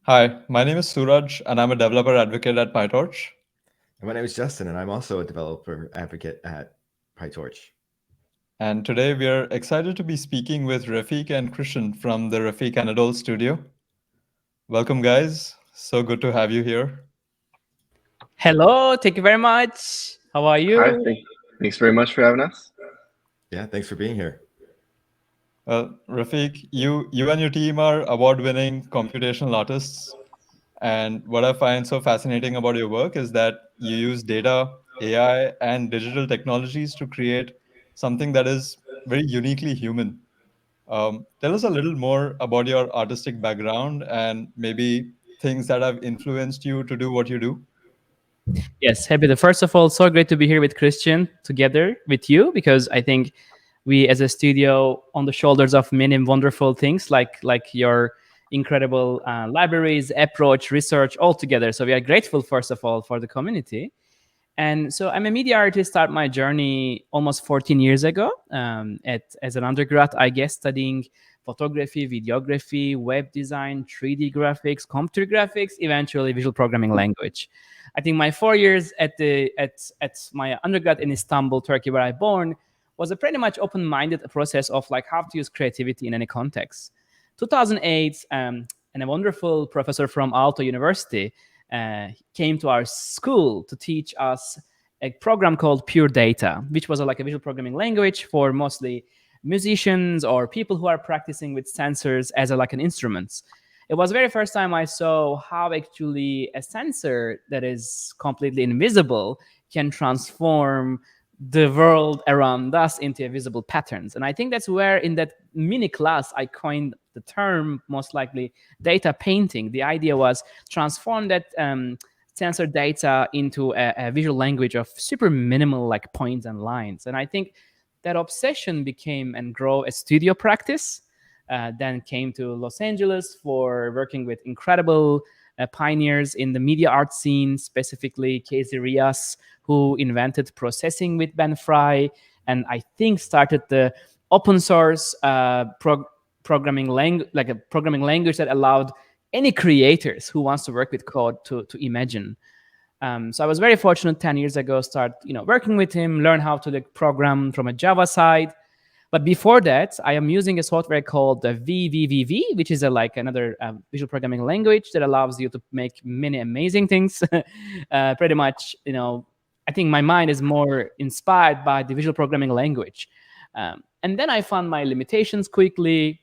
Hi, my name is Suraj, and I'm a developer advocate at PyTorch. And my name is Justin, and I'm also a developer advocate at PyTorch. And today we are excited to be speaking with Refik and Christian from the Refik Anadol Studio. Welcome, guys. So good to have you here. Hello, thank you very much. How are Hi, you? thanks very much for having us. Yeah, thanks for being here. Refik, you and your team are award-winning computational artists. And what I find so fascinating about your work is that you use data, AI, and digital technologies to create something that is very uniquely human. Tell us a little more about your artistic background and maybe things that have influenced you to do what you do. Yes, happy to. First of all, so great to be here with Christian together with you because I think we as a studio on the shoulders of many wonderful things like your incredible libraries, approach, research all together. So we are grateful first of all for the community. And so I'm a media artist. Start my journey almost 14 years ago. As an undergrad, I guess studying photography, videography, web design, 3D graphics, computer graphics, eventually visual programming language. I think my 4 years at my undergrad in Istanbul, Turkey, where I born, was a pretty much open-minded process of like how to use creativity in any context. 2008, and a wonderful professor from Aalto University came to our school to teach us a program called Pure Data, which was like a visual programming language for mostly musicians or people who are practicing with sensors as like an instruments. It was the very first time I saw how actually a sensor that is completely invisible can transform the world around us into visible patterns. And I think that's where in that mini class I coined the term, most likely data painting. The idea was transform that sensor data into a visual language of super minimal like points and lines. And I think that obsession became and grow a studio practice. Then came to Los Angeles for working with incredible pioneers in the media art scene, specifically Casey Rias, who invented processing with Ben Fry, and I think started the open source programming language, like a programming language that allowed any creators who wants to work with code to imagine. So I was very fortunate 10 years ago, start working with him, learn how to program from a Java side. But before that, I am using a software called VVVV, which is like another visual programming language that allows you to make many amazing things. Pretty much, I think my mind is more inspired by the visual programming language. And then I found my limitations quickly,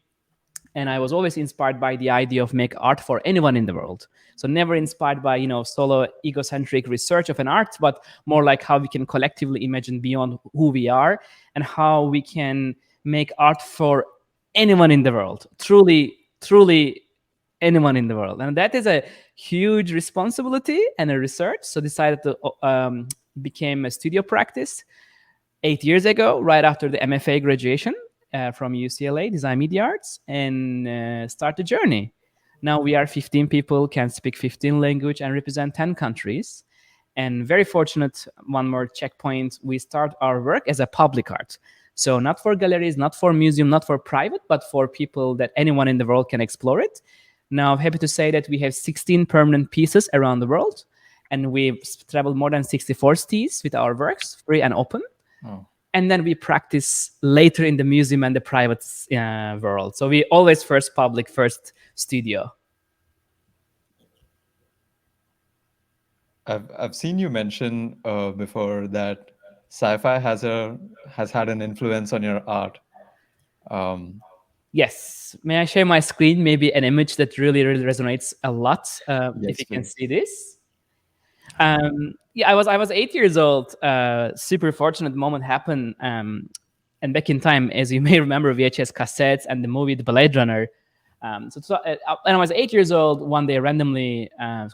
and I was always inspired by the idea of make art for anyone in the world. So never inspired by solo egocentric research of an art, but more like how we can collectively imagine beyond who we are and how we can make art for anyone in the world, truly anyone in the world. And that is a huge responsibility and a research. So decided to became a studio practice 8 years ago, right after the MFA graduation from UCLA, Design Media Arts, and start the journey. Now we are 15 people, can speak 15 language and represent 10 countries. And very fortunate, one more checkpoint, we start our work as a public art. So not for galleries, not for museum, not for private, but for people that anyone in the world can explore it. Now, I'm happy to say that we have 16 permanent pieces around the world, and we've traveled more than 64 cities with our works, free and open. Oh. And then we practice later in the museum and the private world. So we always first public, first studio. I've seen you mention before that sci-fi has had an influence on your art. Yes. May I share my screen? Maybe an image that really resonates a lot. Yes, If you can please. see this. Yeah, I was 8 years old. Super fortunate moment happened. And back in time, as you may remember, VHS cassettes and the movie The Blade Runner. When I was 8 years old, one day randomly,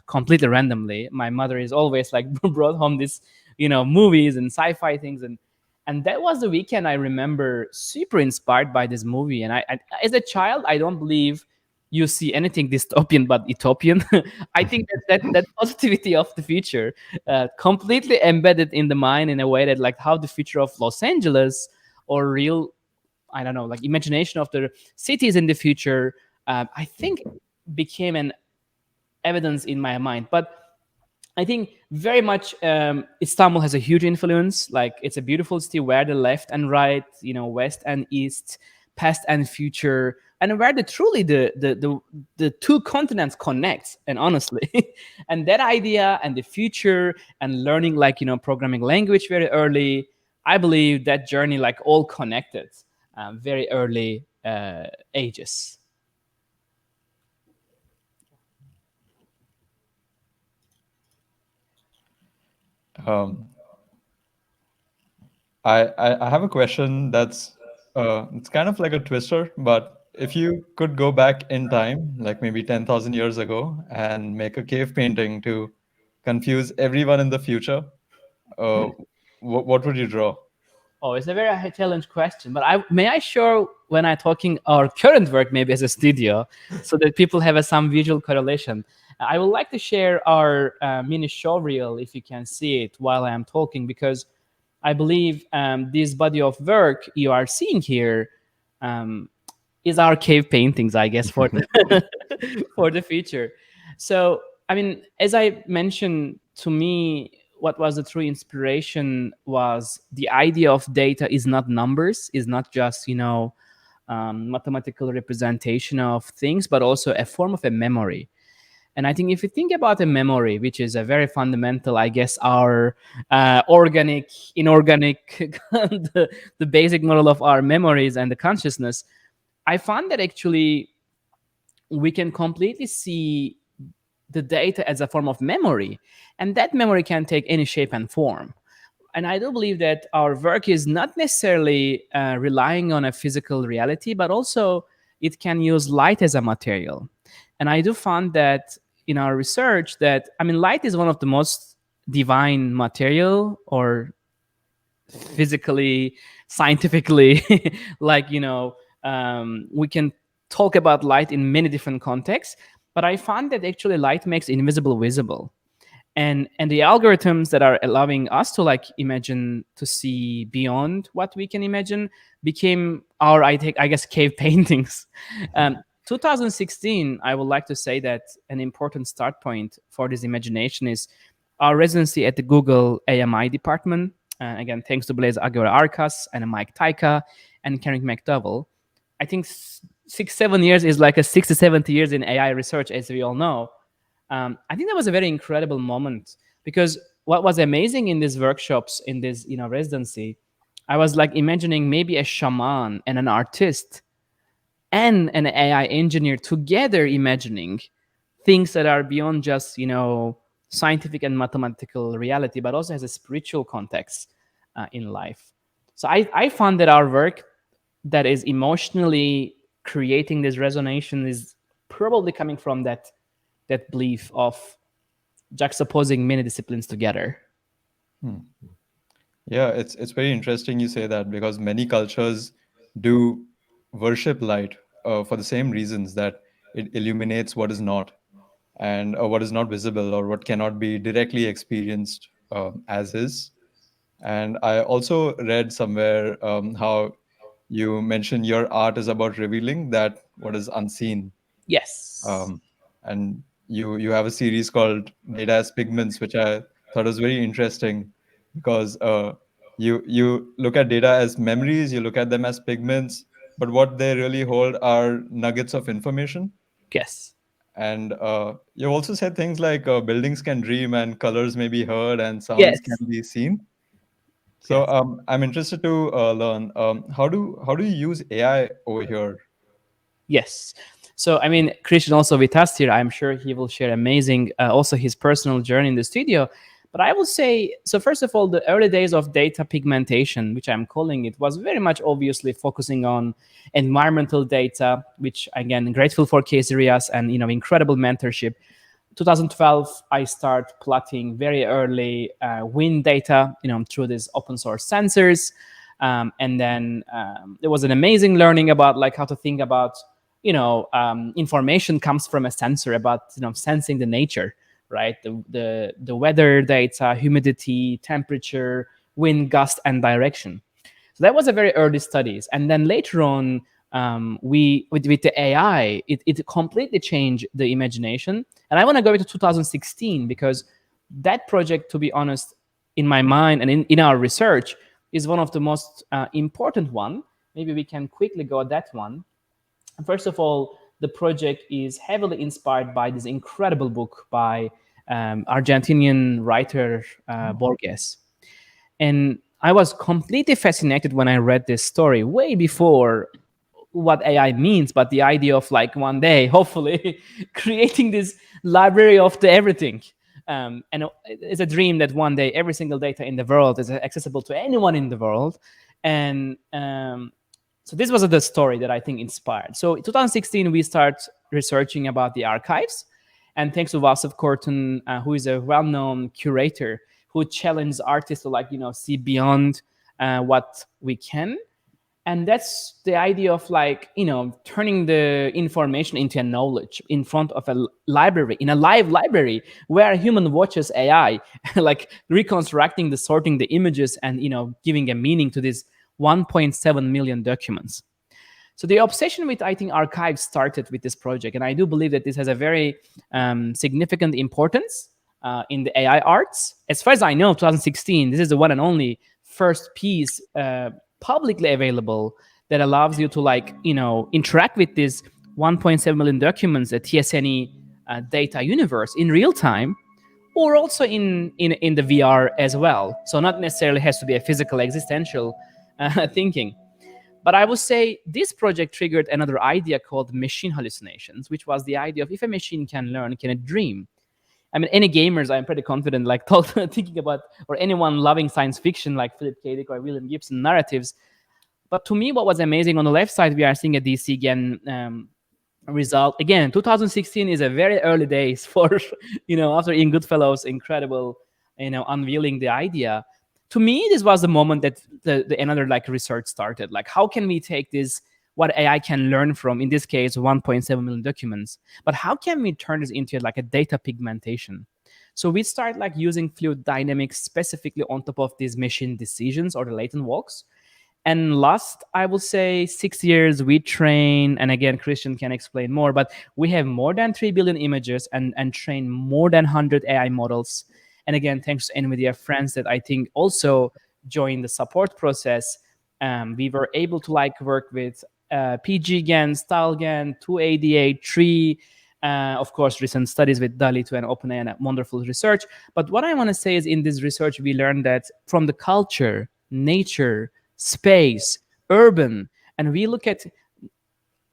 completely randomly, my mother is always like brought home this, movies and sci-fi things, and that was the weekend I remember super inspired by this movie. And I as a child, I don't believe you see anything dystopian but utopian. I think that positivity of the future completely embedded in the mind in a way that like how the future of Los Angeles or real, I don't know, like imagination of the cities in the future, I think became an evidence in my mind. But I think very much Istanbul has a huge influence. Like it's a beautiful city where the left and right, west and east, past and future, and where the two continents connect. And honestly, and that idea and the future and learning like programming language very early, I believe that journey like all connected, very early ages. Um, I have a question that's it's kind of like a twister, but if you could go back in time, like maybe 10,000 years ago, and make a cave painting to confuse everyone in the future, uh, what would you draw? Oh, it's a very high challenge question, but I share when I talking our current work maybe as a studio, so that people have some visual correlation. I would like to share our mini show reel if you can see it while I am talking, because I believe this body of work you are seeing here um, is our cave paintings, I guess, for the for the future. So, I mean, as I mentioned, to me, what was the true inspiration was the idea of data is not numbers, is not just mathematical representation of things, but also a form of a memory. And I think if you think about a memory, which is a very fundamental, I guess, our organic, inorganic, the basic model of our memories and the consciousness, I found that actually we can completely see the data as a form of memory, and that memory can take any shape and form. And I do believe that our work is not necessarily relying on a physical reality, but also it can use light as a material. And I do find that in our research that, I mean, light is one of the most divine material, or physically, scientifically, like we can talk about light in many different contexts. But I find that actually light makes invisible visible, and the algorithms that are allowing us to like imagine, to see beyond what we can imagine, became our, I guess, cave paintings. 2016, I would like to say that an important start point for this imagination is our residency at the Google AMI department. Again, thanks to Blaise Aguirre Arcas and Mike Taika and Karen McDowell. I think 6-7 years is like a 60-70 years in AI research, as we all know. I think that was a very incredible moment, because what was amazing in these workshops, in this residency, I was like imagining maybe a shaman and an artist and an AI engineer together imagining things that are beyond just scientific and mathematical reality, but also has a spiritual context in life. So I found that our work that is emotionally creating this resonance is probably coming from that belief of juxtaposing many disciplines together. Yeah, it's very interesting you say that, because many cultures do worship light for the same reasons, that it illuminates what is not, and what is not visible, or what cannot be directly experienced as is. And I also read somewhere how you mentioned your art is about revealing that what is unseen. Yes. And you have a series called Data as Pigments, which I thought was very interesting, because you look at data as memories, you look at them as pigments, but what they really hold are nuggets of information. Yes. And you also said things like buildings can dream, and colors may be heard, and sounds can Yes. be seen. So Yes. I'm interested to learn how do you use AI over here? Yes. So, I mean, Christian also with us here. I'm sure he will share amazing, also his personal journey in the studio. But I will say, so first of all, the early days of data pigmentation, which I'm calling it, was very much obviously focusing on environmental data, which again, grateful for Case Rias and incredible mentorship. 2012, I start plotting very early wind data, through these open source sensors. And then there was an amazing learning about like how to think about information comes from a sensor about sensing the nature, right? The weather data, humidity, temperature, wind gust, and direction. So that was a very early studies. And then later on, we with the AI, it completely changed the imagination. And I want to go into 2016 because that project, to be honest, in my mind and in our research, is one of the most important one. Maybe we can quickly go at that one. First of all, the project is heavily inspired by this incredible book by Argentinian writer Borges. And I was completely fascinated when I read this story way before what AI means, but the idea of like one day, hopefully, creating this library of the everything. And it's a dream that one day every single data in the world is accessible to anyone in the world. And so this was the story that I think inspired. So in 2016, we start researching about the archives. And thanks to Vasif Kortun, who is a well-known curator who challenged artists to see beyond what we can. And that's the idea of turning the information into a knowledge in front of a library, in a live library where a human watches AI, like reconstructing the sorting the images and giving a meaning to these 1.7 million documents. So the obsession with, I think, archives started with this project. And I do believe that this has a very significant importance in the AI arts. As far as I know, 2016, this is the one and only first piece publicly available that allows you to interact with this 1.7 million documents at TSNE data universe in real time, or also in the VR as well. So not necessarily has to be a physical existential thinking. But I would say this project triggered another idea called machine hallucinations, which was the idea of if a machine can learn, can it dream? I mean, any gamers, I'm pretty confident, thinking about, or anyone loving science fiction like Philip K. Dick or William Gibson narratives. But to me, what was amazing on the left side, we are seeing a DC again result. Again, 2016 is a very early days for, after Ian Goodfellow's incredible, unveiling the idea. To me, this was the moment that the another research started. How can we take this, what AI can learn from, in this case, 1.7 million documents, but how can we turn this into a data pigmentation? So we start using fluid dynamics specifically on top of these machine decisions or the latent walks. And last, I will say 6 years, we train, and again, Christian can explain more, but we have more than 3 billion images and train more than 100 AI models. And again, thanks to NVIDIA friends that I think also joined the support process, we were able to work with PGGAN, StyleGAN, 288, 3, of course, recent studies with DALI 2 and OpenAI and wonderful research. But what I want to say is in this research, we learned that from the culture, nature, space, urban, and we look at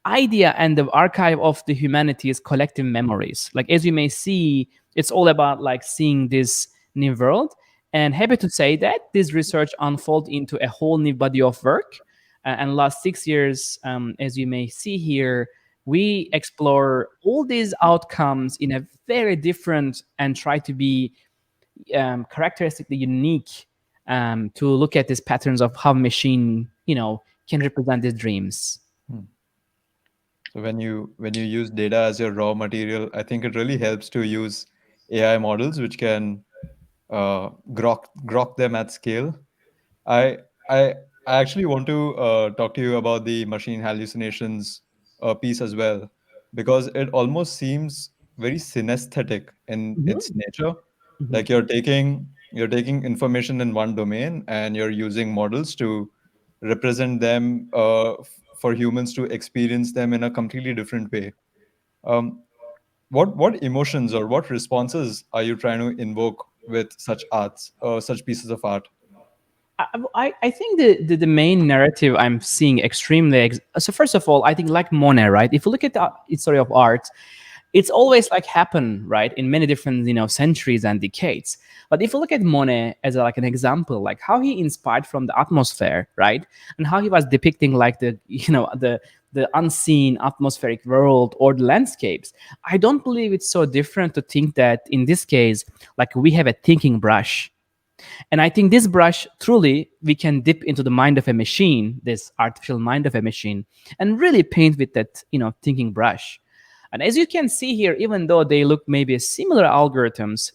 idea and the archive of the humanity's collective memories. As you may see, it's all about seeing this new world. And happy to say that this research unfolded into a whole new body of work. And last 6 years, as you may see here, we explore all these outcomes in a very different and try to be characteristically unique to look at these patterns of how machine, can represent these dreams. So when you use data as your raw material, I think it really helps to use AI models which can grok them at scale. I actually want to talk to you about the machine hallucinations piece as well, because it almost seems very synesthetic in its nature. Like you're taking information in one domain and you're using models to represent them for humans to experience them in a completely different way. Um, what emotions or what responses are you trying to invoke with such arts or such pieces of art? I think the main narrative I'm seeing extremely so first of all, I think like Monet, right? If you look at the history of art, it's always happened, right, in many different centuries and decades. But if you look at Monet as an example, how he inspired from the atmosphere, right, and how he was depicting the unseen atmospheric world or the landscapes, I don't believe it's so different to think that in this case, we have a thinking brush. And I think this brush, truly, we can dip into the mind of a machine, this artificial mind of a machine, and really paint with that, thinking brush. And as you can see here, even though they look maybe similar algorithms,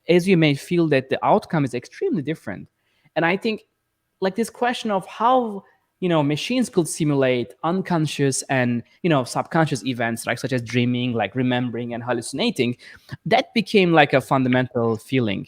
as you may feel that the outcome is extremely different. And I think this question of how machines could simulate unconscious and subconscious events, like such as dreaming, like remembering and hallucinating. That became like a fundamental feeling.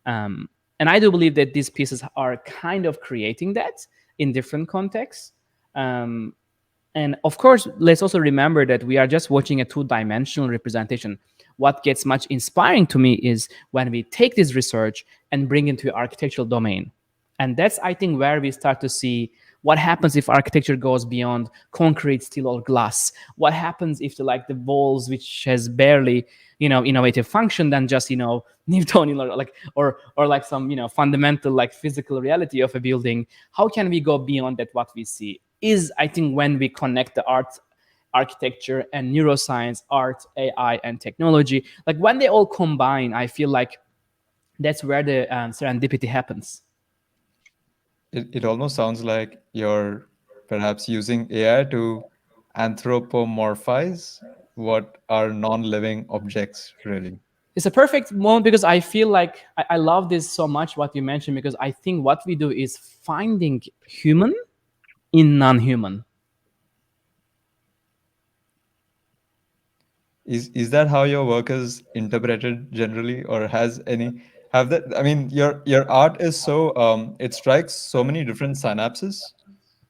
And I do believe that these pieces are kind of creating that in different contexts. And of course, let's also remember that we are just watching a two-dimensional representation. What gets much inspiring to me is when we take this research and bring it into architectural domain. And that's, I think, where we start to see what happens if architecture goes beyond concrete, steel, or glass. What happens if the walls, which has barely, innovative function than just, Newtonian or like some, fundamental like physical reality of a building. How can we go beyond that? What we see is, I think, when we connect the architecture and neuroscience, art, AI, and technology, like when they all combine, I feel like that's where the serendipity happens. It almost sounds like you're perhaps using AI to anthropomorphize what are non-living objects, really. It's a perfect moment because I feel like I love this so much, what you mentioned, because I think what we do is finding human in non-human. Is that how your work is interpreted generally, or have that? I mean, your art is so it strikes so many different synapses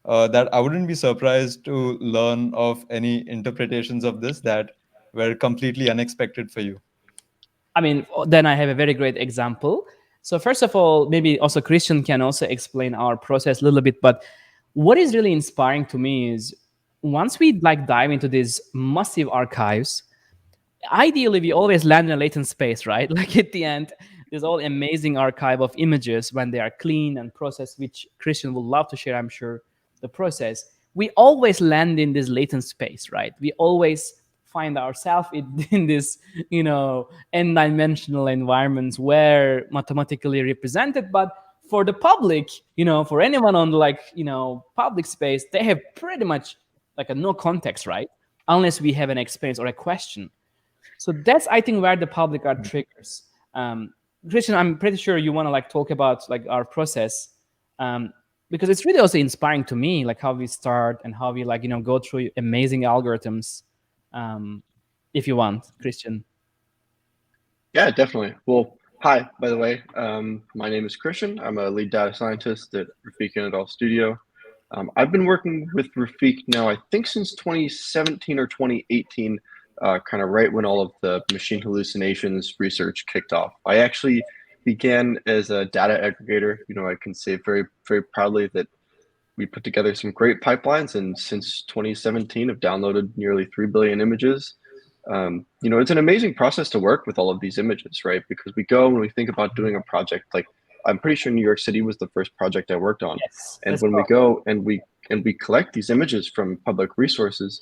that I wouldn't be surprised to learn of any interpretations of this that were completely unexpected for you. I mean, then I have a very great example. So first of all, maybe also Christian can also explain our process a little bit. But what is really inspiring to me is once we dive into these massive archives, ideally we always land in a latent space, right? Like at the end, there's all amazing archive of images when they are clean and processed, which Christian would love to share, I'm sure, the process. We always land in this latent space, right? We always find ourselves in this, n-dimensional environments where mathematically represented, but for the public, for anyone on public space, they have pretty much like a no context, right? Unless we have an experience or a question. So that's, I think, where the public art triggers. Christian, I'm pretty sure you want to talk about our process, because it's really also inspiring to me, like how we start and how we go through amazing algorithms. If you want, Christian. Yeah, definitely. Well, hi, by the way. My name is Christian. I'm a lead data scientist at Refik Anadol Studio. I've been working with Refik now, I think, since 2017 or 2018. Kind of right when all of the machine hallucinations research kicked off. I actually began as a data aggregator. I can say very, very proudly that we put together some great pipelines, and since 2017 have downloaded nearly 3 billion images. It's an amazing process to work with all of these images, right? Because we go and we think about doing a project, like I'm pretty sure New York City was the first project I worked on. Yes, and when we go and we collect these images from public resources,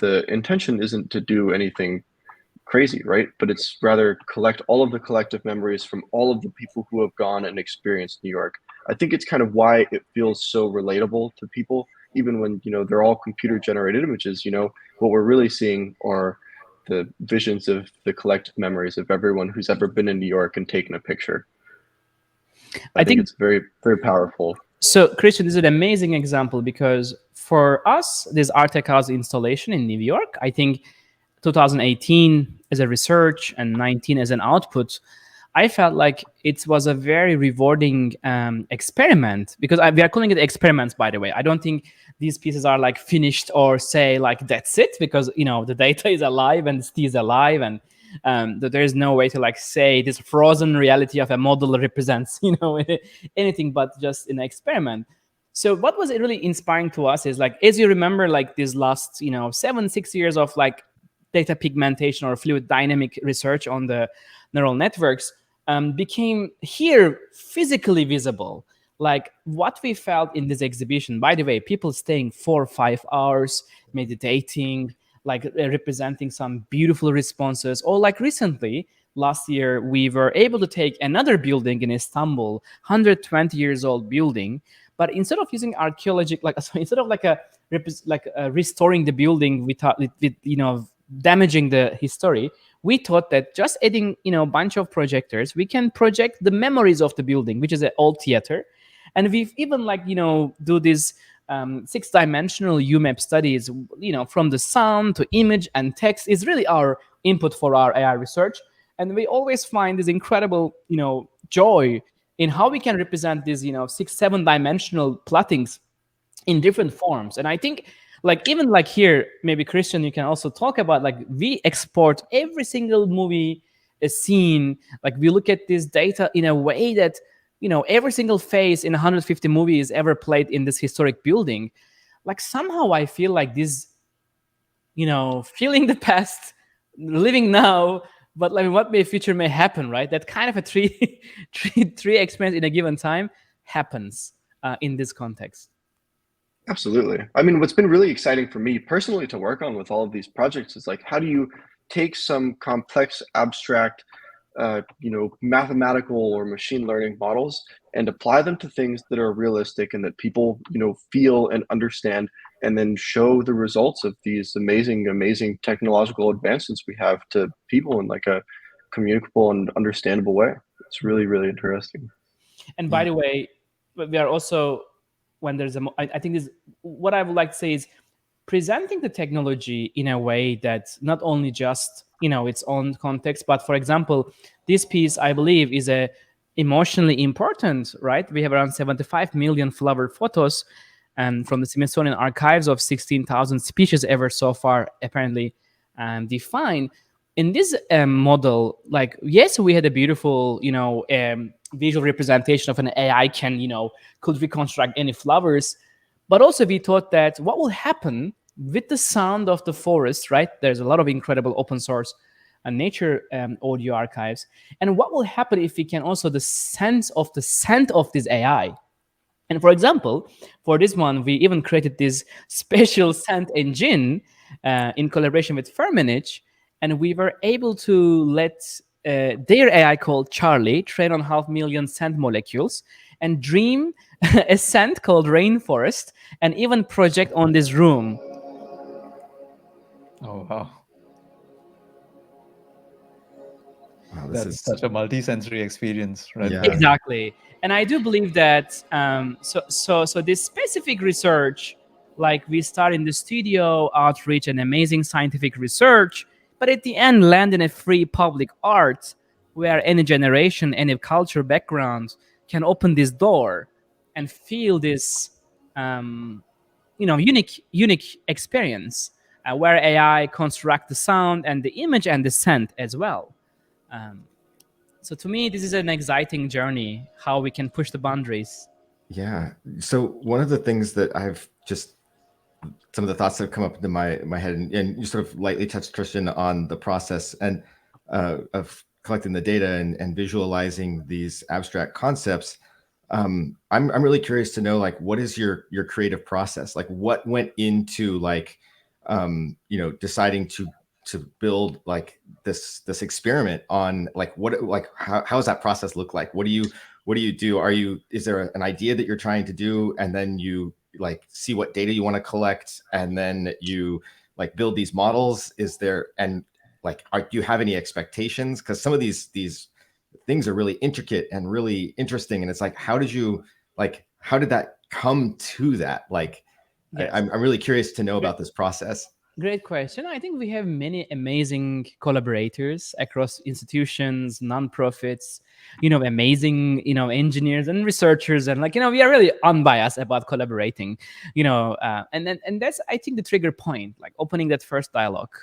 the intention isn't to do anything crazy, right? But it's rather collect all of the collective memories from all of the people who have gone and experienced New York. I think it's kind of why it feels so relatable to people, even when, they're all computer generated images. What we're really seeing are the visions of the collective memories of everyone who's ever been in New York and taken a picture. I think it's very, very powerful. So, Christian, this is an amazing example because for us, this Art Tech House installation in New York, I think 2018 as a research and 19 as an output, I felt like it was a very rewarding experiment, because we are calling it experiments, by the way. I don't think these pieces are finished or say that's it, because the data is alive and Steve is alive, and there is no way to say this frozen reality of a model represents anything but just an experiment. So what was really inspiring to us is as you remember these last 6 years of data pigmentation or fluid dynamic research on the neural networks became here physically visible. What we felt in this exhibition, by the way, people staying 4 or 5 hours meditating, representing some beautiful responses. Or recently, last year, we were able to take another building in Istanbul, 120 years old building, but instead of using archaeologic, instead of restoring the building with damaging the history, we thought that just adding a bunch of projectors, we can project the memories of the building, which is an old theater, And we've even do these 6-dimensional UMAP studies, from the sound to image and text is really our input for our AI research. And we always find this incredible, joy in how we can represent these, 6-7 dimensional plottings in different forms. And I think even here, maybe Christian, you can also talk about we export every single movie scene. We look at this data in a way that every single face in 150 movies ever played in this historic building. Somehow I feel like this, feeling the past, living now, but what may future may happen, right? That kind of a three experience in a given time happens in this context. Absolutely. I mean, what's been really exciting for me personally to work on with all of these projects is how do you take some complex, abstract, mathematical or machine learning models and apply them to things that are realistic and that people, feel and understand, and then show the results of these amazing technological advancements we have to people in a communicable and understandable way. It's really, really interesting. And by the way, we are also, when there's I think this, what I would like to say is presenting the technology in a way that not only just its own context, but for example, this piece I believe is a emotionally important, right? We have around 75 million flower photos and from the Smithsonian archives of 16,000 species ever so far apparently defined. In this model, yes, we had a beautiful visual representation of an AI could reconstruct any flowers, but also we thought that what will happen with the sound of the forest, right? There's a lot of incredible open source and nature audio archives. And what will happen if we can also the scent of this AI? And for example, for this one, we even created this special scent engine in collaboration with Firmenich, and we were able to let their AI called Charlie train on 500,000 scent molecules and dream a scent called rainforest and even project on this room. Oh, wow. Wow, That's such a multi-sensory experience, right? Yeah. There. Exactly. And I do believe that so this specific research, we start in the studio, outreach and amazing scientific research, but at the end land in a free public art where any generation, any culture background can open this door and feel this unique experience where AI construct the sound and the image and the scent as well. So to me, this is an exciting journey, how we can push the boundaries. Yeah. So one of the things that I've just, some of the thoughts that have come up into my head, and you sort of lightly touched, Christian, on the process and of collecting the data and visualizing these abstract concepts. I'm really curious to know, what is your creative process? What went into deciding to build this experiment on how does that process look like? What do you do? Is there an idea that you're trying to do, and then you see what data you want to collect, and then you build these models? Is there, and do you have any expectations? Because some of these things are really intricate and really interesting, and it's how did that come to that? Yes. I'm really curious to know about this process. Great question. I think we have many amazing collaborators across institutions, nonprofits, amazing, engineers and researchers. And we are really unbiased about collaborating, and that's, I think, the trigger point, opening that first dialogue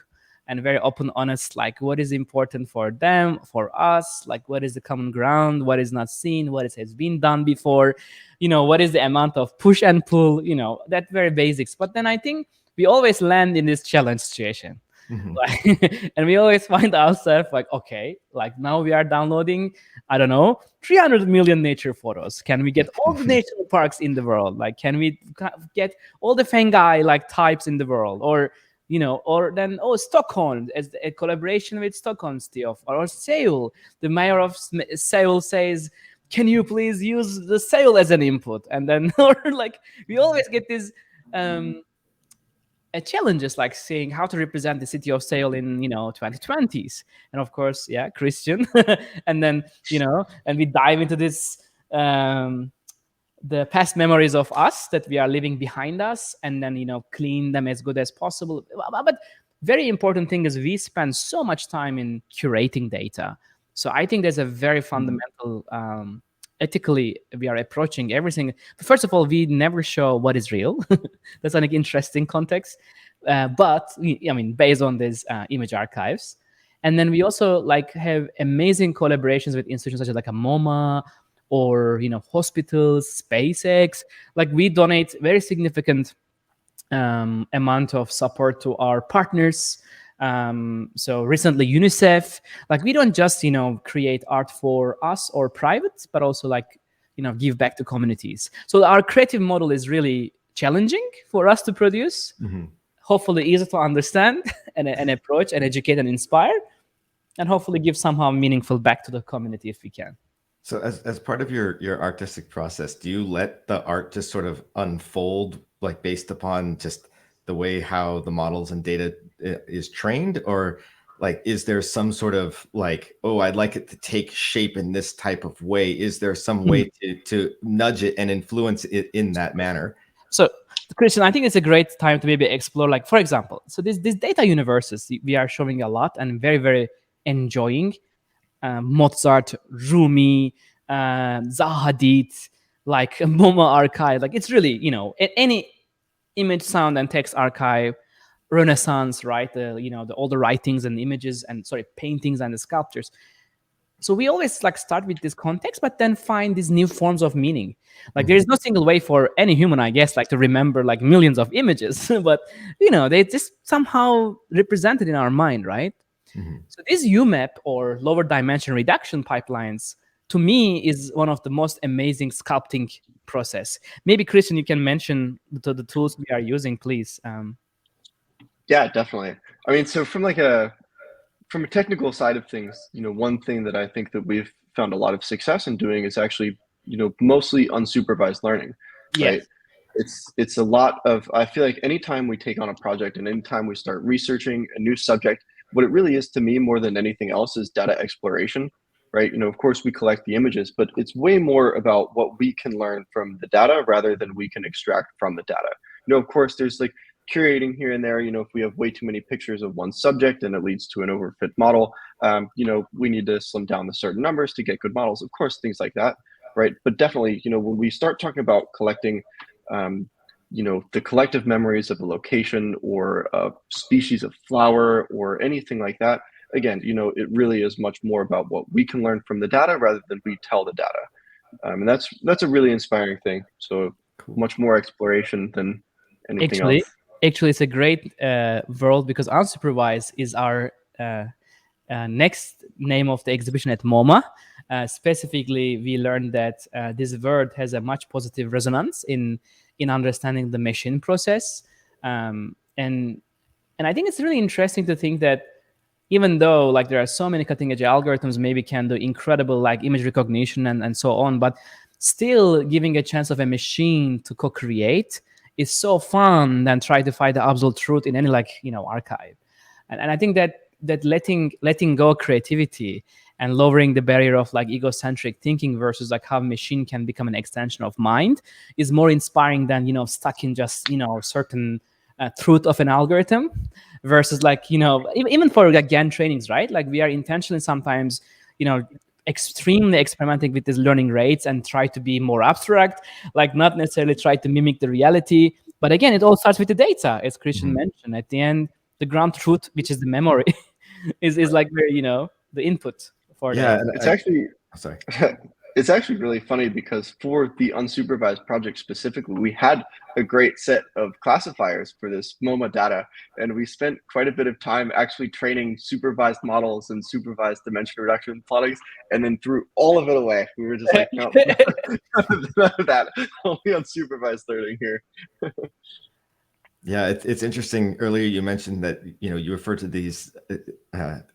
and very open, honest, what is important for them, for us, what is the common ground, what is not seen, what has been done before, what is the amount of push and pull, that very basics. But then I think we always land in this challenge situation. Mm-hmm. And we always find ourselves okay, now we are downloading, I don't know, 300 million nature photos. Can we get all the national parks in the world? Can we get all the fungi types in the world? Or then Stockholm, as a collaboration with Stockholm still, or Seoul. The mayor of Seoul says, "Can you please use the Seoul as an input?" And then, or we always get these challenges, seeing how to represent the city of Seoul in 2020s, and of course, Christian, and then and we dive into this the past memories of us that we are leaving behind us, and then clean them as good as possible. But very important thing is we spend so much time in curating data. So I think there's a very fundamental ethically we are approaching everything. First of all, we never show what is real. That's an interesting context. But I mean, based on these image archives, and then we also like have amazing collaborations with institutions such as like a MoMA or hospitals, SpaceX. Like we donate very significant amount of support to our partners. So recently UNICEF. Like we don't just create art for us or private, but also like give back to communities. So our creative model is really challenging for us to produce. Hopefully easy to understand and approach and educate and inspire, and hopefully give somehow meaningful back to the community if we can. So as part of your artistic process, do you let the art just sort of unfold like based upon just the way how the models and data is trained, or like is there some sort of like, oh, I'd like it to take shape in this type of way? Is there some way to nudge it and influence it in that manner? So Christian, I think it's a great time to maybe explore, like, for example, so these data universes we are showing a lot and very, very enjoying. Mozart, Rumi, Zaha Hadid, like MoMA archive. Like it's really, any image, sound, and text archive, Renaissance, right? All the writings and images and paintings and the sculptures. So we always like start with this context, but then find these new forms of meaning. Like there is no single way for any human, I guess, like to remember like millions of images, but they just somehow represented in our mind, right? So this UMAP or lower dimension reduction pipelines, to me, is one of the most amazing sculpting process. Maybe Christian, you can mention the tools we are using, please. Yeah, definitely. I mean, so from a technical side of things, one thing that I think that we've found a lot of success in doing is actually, mostly unsupervised learning. Yes. Right? It's a lot of, I feel like anytime we take on a project and anytime we start researching a new subject, what it really is to me more than anything else is data exploration, right? Of course we collect the images, but it's way more about what we can learn from the data rather than we can extract from the data. Of course there's like curating here and there, if we have way too many pictures of one subject and it leads to an overfit model, we need to slim down the certain numbers to get good models, of course, things like that, right? But definitely, when we start talking about collecting the collective memories of a location or a species of flower or anything like that, again, it really is much more about what we can learn from the data rather than we tell the data. And that's a really inspiring thing. So much more exploration than anything else. Actually, it's a great world, because Unsupervised is our next name of the exhibition at MoMA. Specifically, we learned that this word has a much positive resonance in understanding the machine process, and I think it's really interesting to think that even though like there are so many cutting edge algorithms maybe can do incredible like image recognition and so on, but still giving a chance of a machine to co-create is so fun than try to find the absolute truth in any archive. And I think that letting go of creativity and lowering the barrier of like egocentric thinking versus like how machine can become an extension of mind is more inspiring than stuck in just certain truth of an algorithm versus like even for like GAN trainings, right? Like we are intentionally sometimes extremely experimenting with these learning rates and try to be more abstract, like not necessarily try to mimic the reality. But again, it all starts with the data, as Christian mentioned. At the end, the ground truth, which is the memory, is like where the input for it's actually sorry. It's actually really funny because for the unsupervised project specifically, we had a great set of classifiers for this MoMA data, and we spent quite a bit of time actually training supervised models and supervised dimension reduction plottings, and then threw all of it away. We were just like, no, none of that, only unsupervised learning here. Yeah, it's interesting. Earlier you mentioned that you refer to these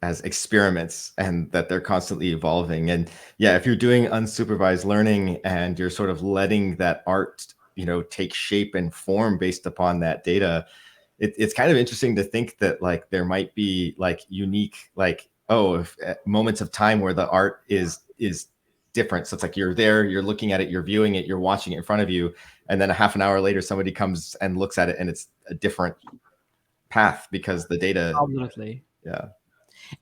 as experiments and that they're constantly evolving. And yeah, if you're doing unsupervised learning and you're sort of letting that art take shape and form based upon that data, it's kind of interesting to think that like there might be like unique moments of time where the art is different. So it's like you're there, you're looking at it, you're viewing it, you're watching it in front of you, and then a half an hour later, somebody comes and looks at it, and it's a different path because the data. Absolutely. Yeah.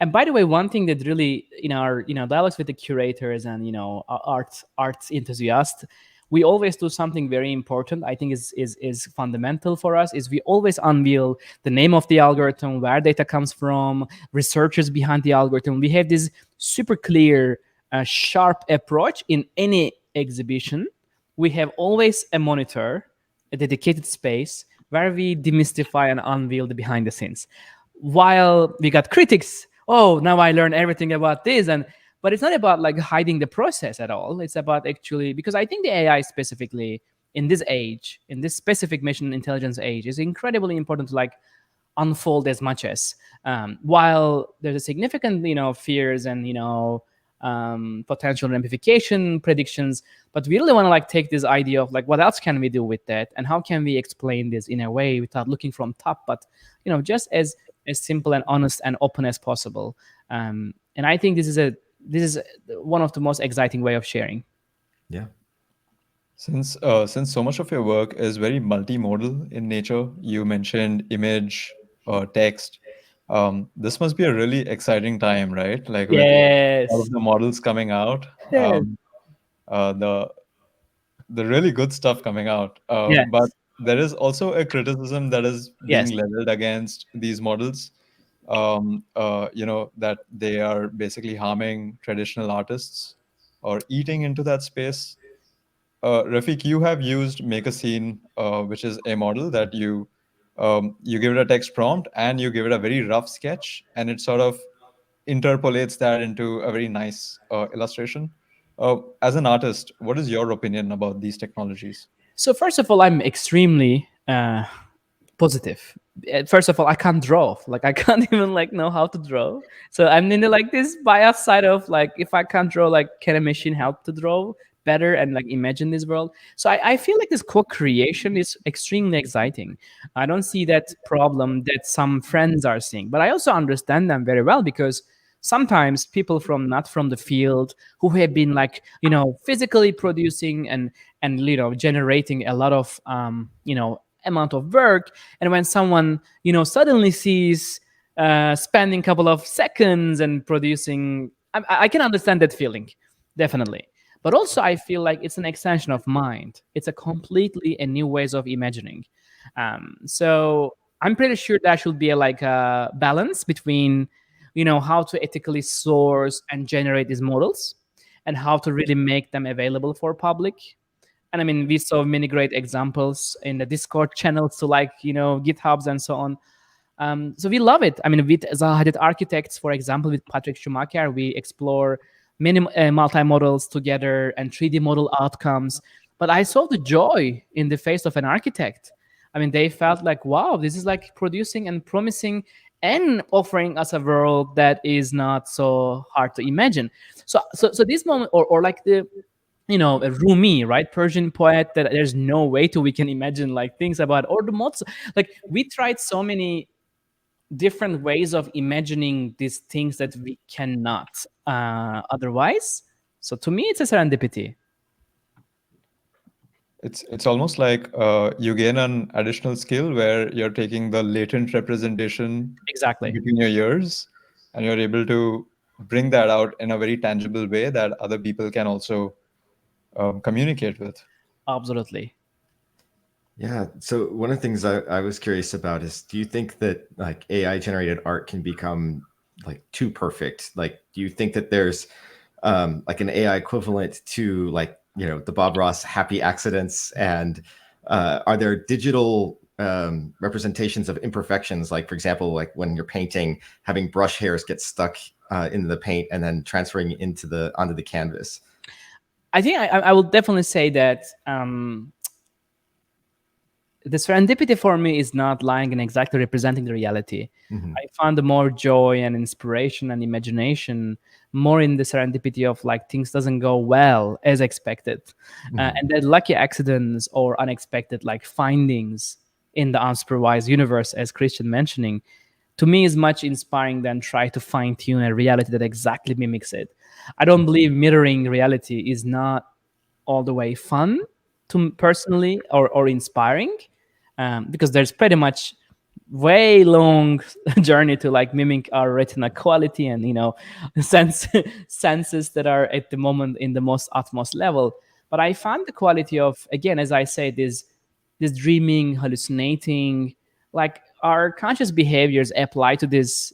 And by the way, one thing that really in our dialogues with the curators and arts enthusiasts, we always do something very important. I think is fundamental for us. Is we always unveil the name of the algorithm, where data comes from, researchers behind the algorithm. We have this super clear, sharp approach in any exhibition. We have always a monitor, a dedicated space where we demystify and unveil the behind the scenes. While we got critics, oh, now I learned everything about this, but it's not about like hiding the process at all. It's about actually, because I think the AI specifically in this age, in this specific machine intelligence age, is incredibly important to like unfold as much as, while there's a significant fears and potential ramification predictions, but we really want to like take this idea of like what else can we do with that, and how can we explain this in a way without looking from top, but just as simple and honest and open as possible. And I think this is one of the most exciting way of sharing. Yeah. Since so much of your work is very multimodal in nature, you mentioned image, text. This must be a really exciting time, right? Like with all Yes. of the models coming out, Yes. the really good stuff coming out. Yes. But there is also a criticism that is being Yes. leveled against these models. That they are basically harming traditional artists or eating into that space. Rafik, you have used Make a Scene, which is a model that you give it a text prompt and you give it a very rough sketch, and it sort of interpolates that into a very nice illustration. As an artist, what is your opinion about these technologies? So first of all, I'm extremely positive. First of all, I can't draw. Like I can't even like know how to draw. So I'm in the like this bias side of like, if I can't draw, like can a machine help to draw better and like imagine this world? So I feel like this co-creation is extremely exciting. I don't see that problem that some friends are seeing, but I also understand them very well, because sometimes people from not from the field, who have been like physically producing and generating a lot of amount of work, and when someone suddenly sees spending a couple of seconds and producing, I can understand that feeling, definitely. But also I feel like it's an extension of mind. It's a completely a new ways of imagining. So I'm pretty sure there should be like a balance between how to ethically source and generate these models, and how to really make them available for public. And I mean, we saw many great examples in the Discord channels to like GitHubs and so on. So we love it. I mean, with Zahadid Architects, for example, with Patrick Schumacher, we explore many multi-models together and 3D model outcomes. But I saw the joy in the face of an architect. I mean, they felt like, wow, this is like producing and promising and offering us a world that is not so hard to imagine. So this moment, or like the a Rumi, right, Persian poet, that there's no way to we can imagine like things about, or the mods. Like we tried so many different ways of imagining these things that we cannot otherwise. So to me, it's a serendipity. It's almost like you gain an additional skill where you're taking the latent representation Exactly. between your ears, and you're able to bring that out in a very tangible way that other people can also communicate with. Absolutely. Yeah. So one of the things I was curious about is, do you think that like AI generated art can become like too perfect? Like, do you think that there's like an AI equivalent to like, the Bob Ross happy accidents? And are there digital representations of imperfections? Like, for example, like when you're painting, having brush hairs get stuck into the paint and then transferring onto the canvas. I think I will definitely say that the serendipity for me is not lying and exactly representing the reality. Mm-hmm. I found more joy and inspiration and imagination more in the serendipity of like things doesn't go well as expected, Mm-hmm. And the lucky accidents or unexpected like findings in the unsupervised universe, as Christian mentioning. to me is much inspiring than try to fine tune a reality that exactly mimics it. I don't believe mirroring reality is not all the way fun to personally or inspiring, because there's pretty much way long journey to like mimic our retina quality and senses that are at the moment in the most utmost level. But I find the quality of, again, as I say, this dreaming, hallucinating, like our conscious behaviors apply to these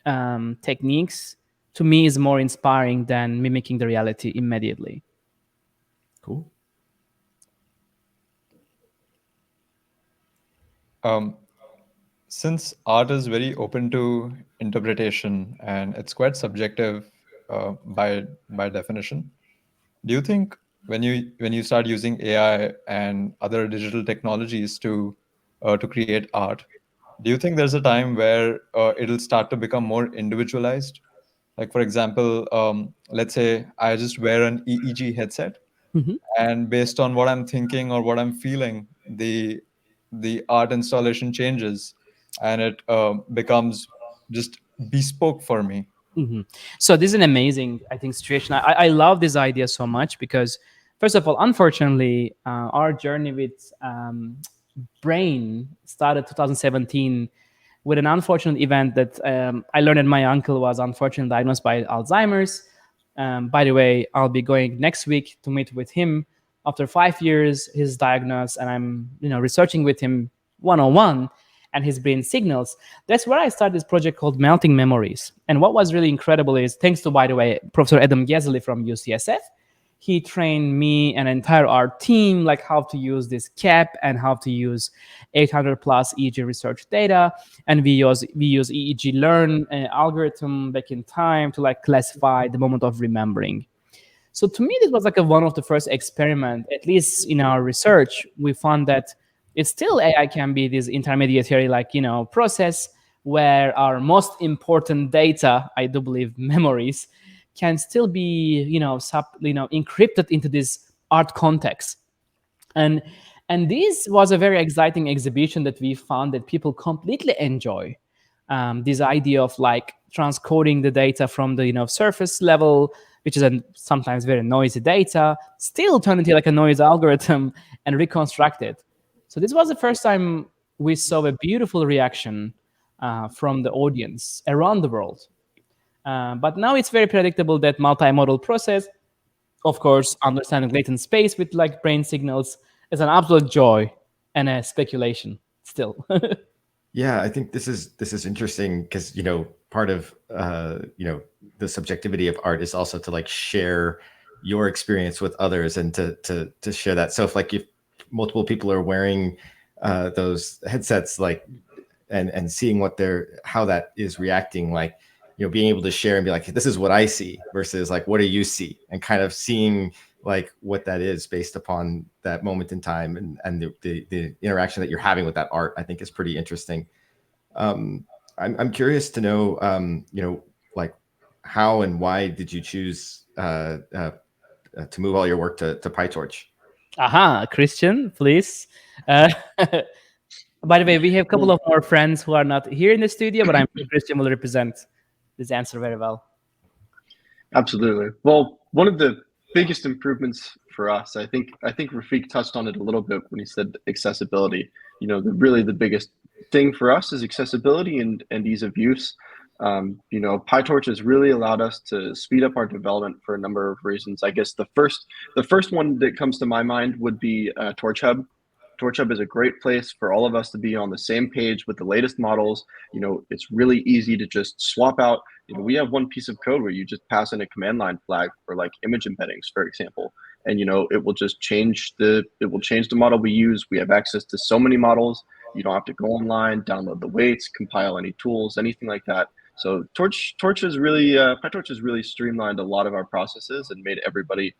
techniques, to me is more inspiring than mimicking the reality immediately. Cool. Since art is very open to interpretation and it's quite subjective by definition, do you think when you start using AI and other digital technologies to create art, do you think there's a time where it'll start to become more individualized? Like for example, let's say I just wear an EEG headset, Mhm. and based on what I'm thinking or what I'm feeling, the art installation changes, and it becomes just bespoke for me. So this is an amazing, I think, situation. I love this idea so much because, first of all, unfortunately, our journey with brain started 2017 with an unfortunate event that I learned that my uncle was unfortunately diagnosed by Alzheimer's. By the way, I'll be going next week to meet with him. After 5 years, he's diagnosed, and I'm researching with him one on one and his brain signals. That's where I started this project called Melting Memories. And what was really incredible is, thanks to, by the way, Professor Adam Ghazali from UCSF, he trained me and entire our team like how to use this cap and how to use 800 plus EEG research data. And we use EEG learn algorithm back in time to like classify the moment of remembering. So to me, this was like one of the first experiment, at least in our research. We found that it's still AI can be this intermediary process where our most important data, I do believe memories, can still be encrypted into this art context. And this was a very exciting exhibition that we found that people completely enjoy. This idea of like transcoding the data from the surface level, which is sometimes very noisy data, still turn into like a noise algorithm and reconstruct it. So this was the first time we saw a beautiful reaction from the audience around the world. But now it's very predictable that multimodal process, of course, understanding latent space with like brain signals, is an absolute joy and a speculation still. Yeah, I think this is interesting because part of the subjectivity of art is also to like share your experience with others and to share that. So if multiple people are wearing those headsets, like and seeing how that is reacting, like being able to share and be like, this is what I see versus like what do you see, and kind of seeing like what that is based upon that moment in time and the interaction that you're having with that art, I think is pretty interesting. I'm curious to know, like how and why did you choose to move all your work to PyTorch? Aha, Christian, please. By the way, we have a couple of more friends who are not here in the studio, but I'm sure Christian will represent this answer very well. Absolutely. Well, one of the biggest improvements for us, I think Refik touched on it a little bit when he said accessibility. Really the biggest thing for us is accessibility and ease of use. PyTorch has really allowed us to speed up our development for a number of reasons. I guess the first one that comes to my mind would be Torch Hub. Torch Hub is a great place for all of us to be on the same page with the latest models. It's really easy to just swap out. We have one piece of code where you just pass in a command line flag for like image embeddings, for example, and it will just change the model we use. We have access to so many models. You don't have to go online, download the weights, compile any tools, anything like that. So PyTorch has really streamlined a lot of our processes and made everybody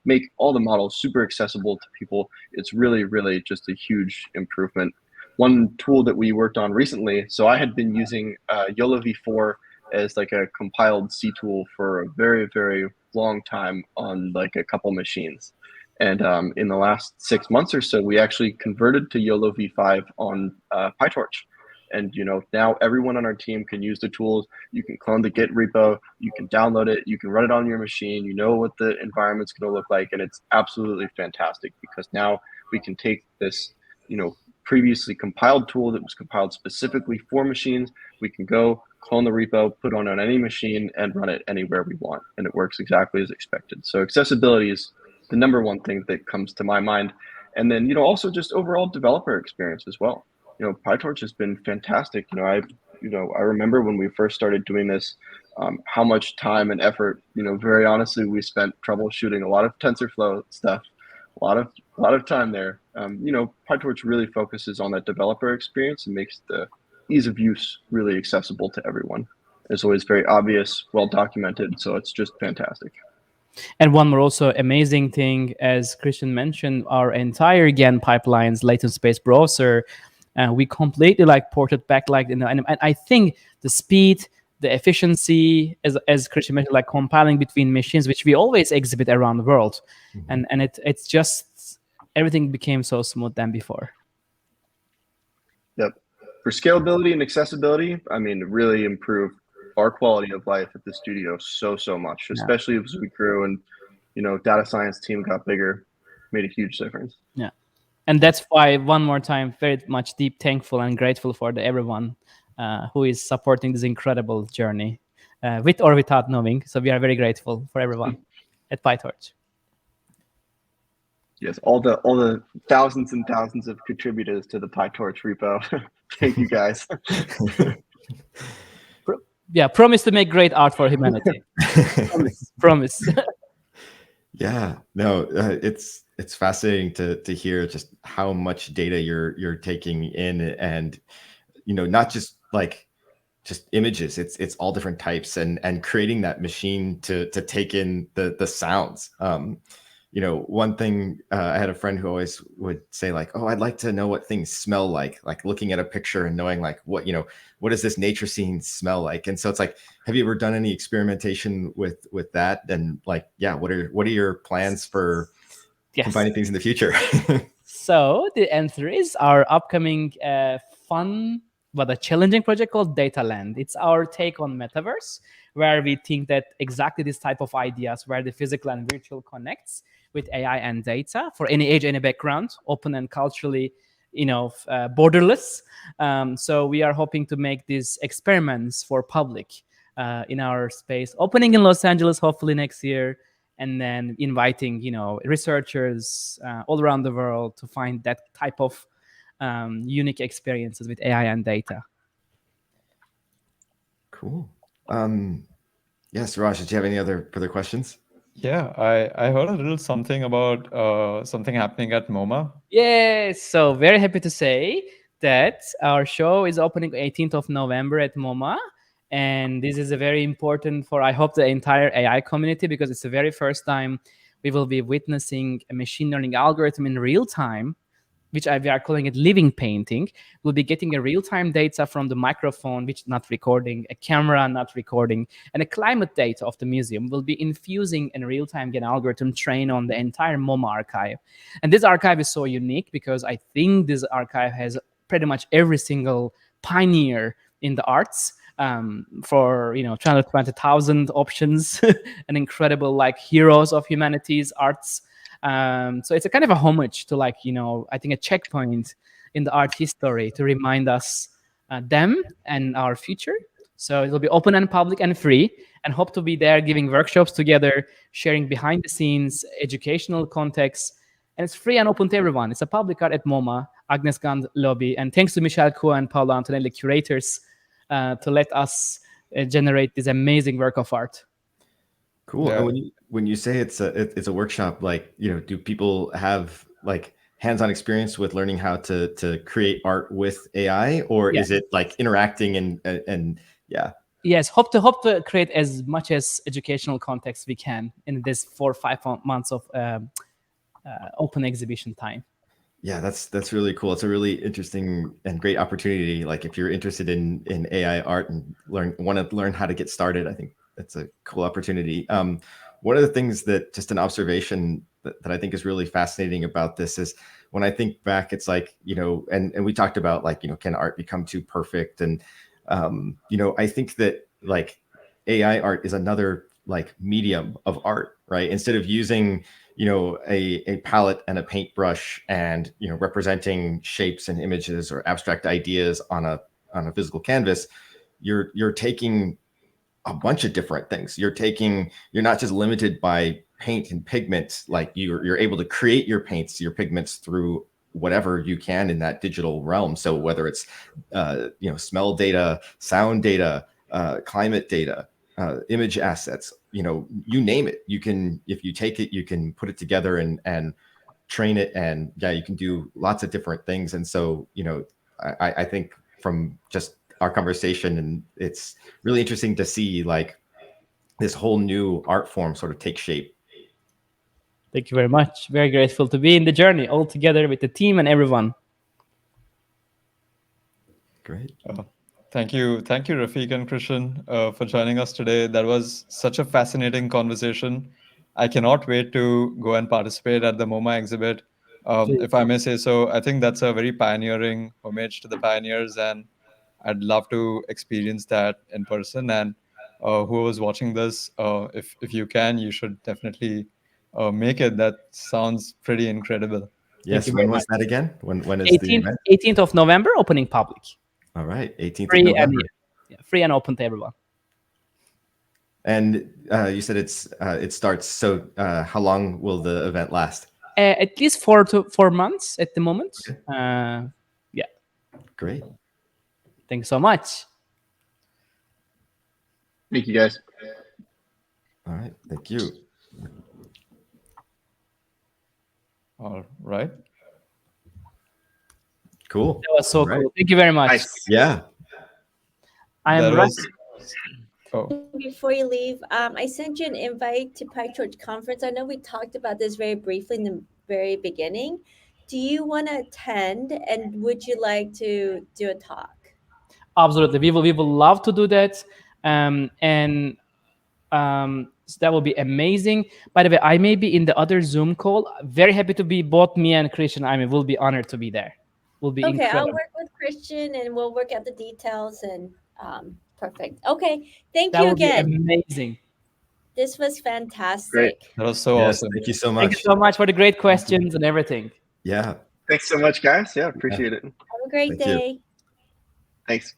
make all the models super accessible to people. It's really, really just a huge improvement. One tool that we worked on recently, so I had been using YOLO v4 as like a compiled C tool for a very, very long time on like a couple machines. And in the last 6 months or so, we actually converted to YOLO v5 on PyTorch. And now everyone on our team can use the tools. You can clone the Git repo, you can download it, you can run it on your machine. You know what the environment's going to look like, and it's absolutely fantastic because now we can take this, previously compiled tool that was compiled specifically for machines. We can go clone the repo, put on any machine, and run it anywhere we want, and it works exactly as expected. So accessibility is the number one thing that comes to my mind. And then, also just overall developer experience as well. PyTorch has been fantastic. I remember when we first started doing this, how much time and effort, very honestly, we spent troubleshooting a lot of TensorFlow stuff, a lot of time there. PyTorch really focuses on that developer experience and makes the ease of use really accessible to everyone. It's always very obvious, well documented, so it's just fantastic. And one more also amazing thing, as Christian mentioned, our entire GAN pipelines, latent space browser, we completely ported back, and I think the speed, the efficiency, as Christian mentioned, compiling between machines, which we always exhibit around the world, and it's just everything became so smooth than before. Yep. For scalability and accessibility, it really improved our quality of life at the studio so much, especially as we grew and data science team got bigger, made a huge difference. Yeah. And that's why, one more time, very much deep thankful and grateful for everyone who is supporting this incredible journey, with or without knowing. So we are very grateful for everyone at PyTorch. Yes, all the thousands and thousands of contributors to the PyTorch repo. Thank you, guys. Promise to make great art for humanity. Promise. Yeah, no, it's fascinating to hear just how much data you're taking in, and not just images. It's all different types, and creating that machine to take in the sounds. One thing, I had a friend who always would say oh, I'd like to know what things smell like looking at a picture and knowing what does this nature scene smell like? And so it's have you ever done any experimentation with that? And what are your plans for combining things in the future? So the answer is our upcoming fun but a challenging project called Dataland. It's our take on metaverse, where we think that exactly this type of ideas, where the physical and virtual connects with AI and data for any age, any background, open and culturally, borderless. So we are hoping to make these experiments for public in our space, opening in Los Angeles, hopefully next year, and then inviting, researchers all around the world to find that type of unique experiences with AI and data. Cool. Suraj, did you have any other further questions? Yeah, I heard a little something about something happening at MoMA. Yes, so very happy to say that our show is opening 18th of November at MoMA. And this is a very important for, I hope, the entire AI community, because it's the very first time we will be witnessing a machine learning algorithm in real time, which we are calling it living painting. We'll be getting a real-time data from the microphone, which is not recording, a camera not recording, and a climate data of the museum. We'll be infusing in real-time an algorithm trained on the entire MoMA archive. And this archive is so unique because I think this archive has pretty much every single pioneer in the arts, for 220,000 options and incredible heroes of humanities, arts. So it's a kind of a homage to I think a checkpoint in the art history to remind us them and our future. So it will be open and public and free, and hope to be there giving workshops together, sharing behind the scenes educational context, and it's free and open to everyone. It's a public art at MoMA, Agnes Gand lobby, and thanks to Michelle Kua and Paolo Antonelli, curators, to let us generate this amazing work of art. Cool. Yeah. And when you say it's a workshop, do people have hands-on experience with learning how to create art with AI, or is it interacting and yeah? Yes, hope to create as much as educational context we can in this 4 or 5 months of open exhibition time. Yeah, that's really cool. It's a really interesting and great opportunity. If you're interested in AI art and want to learn how to get started, I think that's a cool opportunity. One of the things that, just an observation that I think is really fascinating about this is when I think back, it's like, and we talked about like, can art become too perfect? And, I think that like AI art is another like medium of art, right? Instead of using, a palette and a paintbrush and, representing shapes and images or abstract ideas on a physical canvas, you're taking a bunch of different things. You're not just limited by paint and pigments, like you're able to create your paints, your pigments through whatever you can in that digital realm. So whether it's smell data, sound data, climate data, image assets, you name it, you can, if you take it, you can put it together and train it, and you can do lots of different things. And so I think from just our conversation, and it's really interesting to see like this whole new art form sort of take shape. Thank you very much. Very grateful to be in the journey all together with the team and everyone. Great. Thank you, Refik and Christian, for joining us today. That was such a fascinating conversation. I cannot wait to go and participate at the MoMA exhibit. If I may say so, I think that's a very pioneering homage to the pioneers, and I'd love to experience that in person. And who was watching this, if you can, you should definitely make it. That sounds pretty incredible. Yes. When was that again? When is the event? 18th of November, opening public. All right, 18th Free of November. and free and open to everyone. And you said it starts. So how long will the event last? At least 4 months at the moment. Okay. Yeah. Great. Thanks so much. Thank you, guys. All right. Thank you. All right. Cool. That was so cool. Thank you very much. Nice. Yeah. I am Before you leave, I sent you an invite to PyTorch conference. I know we talked about this very briefly in the very beginning. Do you want to attend, and would you like to do a talk? Absolutely. We will love to do that. So that will be amazing. By the way, I may be in the other Zoom call. Very happy to be both me and Christian. We'll be honored to be there. Will be okay. incredible. I'll work with Christian, and we'll work out the details. And perfect. Okay, thank That you would again. be amazing. This was fantastic. Great. That was so awesome. Thank you so much. Thank you so much for the great questions and everything. Yeah. Thanks so much, guys. Yeah, appreciate it. Have a great Thank you. day. Thanks.